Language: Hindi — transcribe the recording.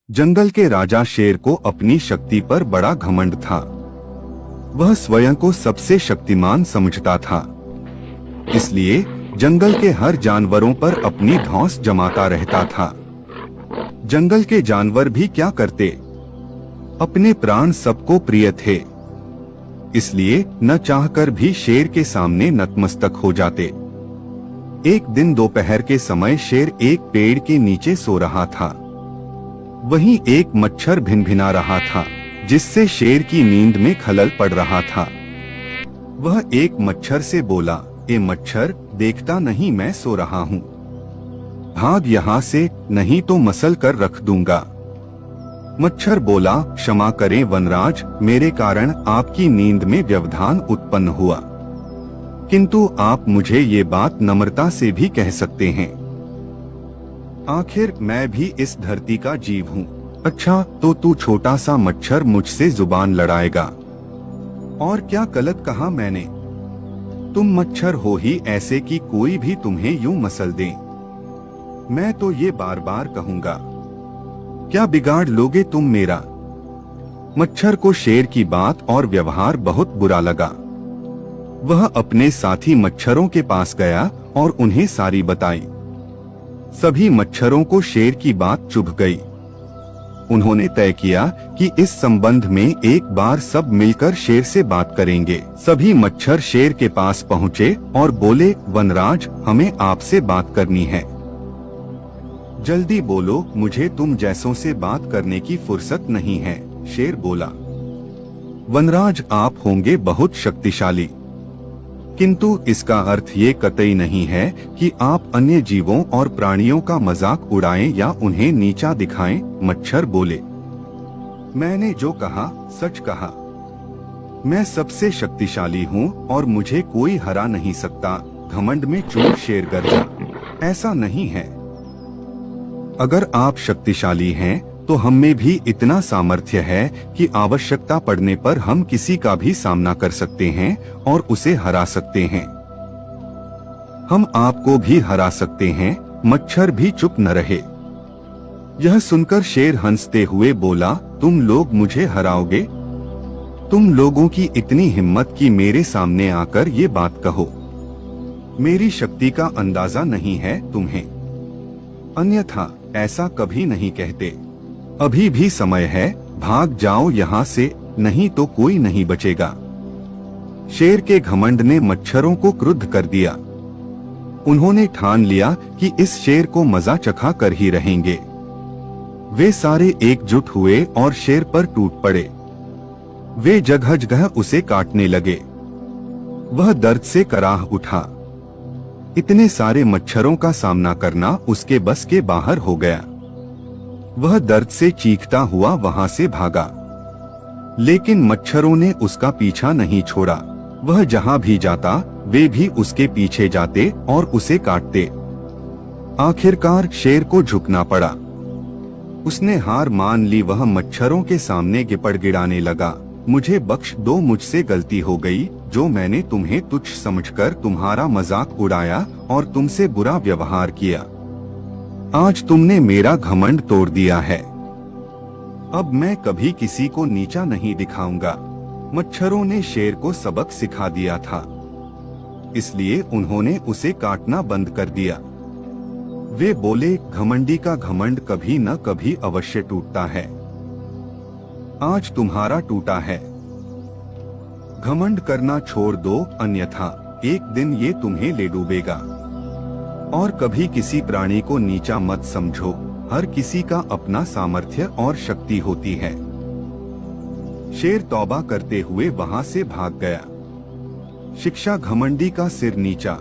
जंगल के राजा शेर को अपनी शक्ति पर बड़ा घमंड था। वह स्वयं को सबसे शक्तिमान समझता था, इसलिए जंगल के हर जानवरों पर अपनी धौंस जमाता रहता था। जंगल के जानवर भी क्या करते, अपने प्राण सबको प्रिय थे, इसलिए न चाहकर भी शेर के सामने नतमस्तक हो जाते। एक दिन दोपहर के समय शेर एक पेड़ के नीचे सो रहा था। वहीं एक मच्छर भिनभिना रहा था, जिससे शेर की नींद में खलल पड़ रहा था। वह एक मच्छर से बोला, ए मच्छर, देखता नहीं मैं सो रहा हूँ, भाग यहाँ से, नहीं तो मसल कर रख दूंगा। मच्छर बोला, क्षमा करें वनराज, मेरे कारण आपकी नींद में व्यवधान उत्पन्न हुआ, किंतु आप मुझे ये बात नम्रता से भी कह सकते हैं। आखिर मैं भी इस धरती का जीव हूँ। अच्छा, तो तू छोटा सा मच्छर मुझसे जुबान लड़ाएगा? और क्या गलत कहा मैंने? तुम मच्छर हो ही ऐसे कि कोई भी तुम्हें यूं मसल दे। मैं तो ये बार बार कहूंगा, क्या बिगाड़ लोगे तुम मेरा? मच्छर को शेर की बात और व्यवहार बहुत बुरा लगा। वह अपने साथी मच्छरों के पास गया और उन्हें सारी बताई। सभी मच्छरों को शेर की बात चुभ गई। उन्होंने तय किया कि इस संबंध में एक बार सब मिलकर शेर से बात करेंगे। सभी मच्छर शेर के पास पहुँचे और बोले, वनराज, हमें आपसे बात करनी है, जल्दी बोलो, मुझे तुम जैसों से बात करने की फुर्सत नहीं है। शेर बोला, वनराज, आप होंगे बहुत शक्तिशाली, किंतु इसका अर्थ ये कतई नहीं है कि आप अन्य जीवों और प्राणियों का मजाक उड़ाएं या उन्हें नीचा दिखाएं। मच्छर बोले, मैंने जो कहा सच कहा। मैं सबसे शक्तिशाली हूँ और मुझे कोई हरा नहीं सकता। घमंड में चूर शेर गरजा, ऐसा नहीं है। अगर आप शक्तिशाली हैं, तो हम में भी इतना सामर्थ्य है कि आवश्यकता पड़ने पर हम किसी का भी सामना कर सकते हैं और उसे हरा सकते हैं। हम आपको भी हरा सकते हैं। मच्छर भी चुप न रहे। यह सुनकर शेर हंसते हुए बोला, तुम लोग मुझे हराओगे? तुम लोगों की इतनी हिम्मत कि मेरे सामने आकर ये बात कहो। मेरी शक्ति का अंदाजा नहीं है तुम्हें, अन्यथा ऐसा कभी नहीं कहते। अभी भी समय है, भाग जाओ यहाँ से, नहीं तो कोई नहीं बचेगा। शेर के घमंड ने मच्छरों को क्रुद्ध कर दिया। उन्होंने ठान लिया कि इस शेर को मजा चखा कर ही रहेंगे। वे सारे एकजुट हुए और शेर पर टूट पड़े। वे जगह जगह उसे काटने लगे। वह दर्द से कराह उठा। इतने सारे मच्छरों का सामना करना उसके बस के बाहर हो गया। वह दर्द से चीखता हुआ वहां से भागा, लेकिन मच्छरों ने उसका पीछा नहीं छोड़ा। वह जहां भी जाता, वे भी उसके पीछे जाते और उसे काटते। आखिरकार शेर को झुकना पड़ा। उसने हार मान ली। वह मच्छरों के सामने गिपड़ गिड़ाने लगा, मुझे बख्श दो, मुझसे गलती हो गई, जो मैंने तुम्हें तुच्छ समझकर तुम्हारा मजाक उड़ाया और तुमसे बुरा व्यवहार किया। आज तुमने मेरा घमंड तोड़ दिया है। अब मैं कभी किसी को नीचा नहीं दिखाऊंगा। मच्छरों ने शेर को सबक सिखा दिया था, इसलिए उन्होंने उसे काटना बंद कर दिया। वे बोले, घमंडी का घमंड कभी न कभी अवश्य टूटता है। आज तुम्हारा टूटा है। घमंड करना छोड़ दो, अन्यथा एक दिन ये तुम्हें ले डूबेगा। और कभी किसी प्राणी को नीचा मत समझो। हर किसी का अपना सामर्थ्य और शक्ति होती है। शेर तौबा करते हुए वहां से भाग गया। शिक्षा घमंडी का सिर नीचा।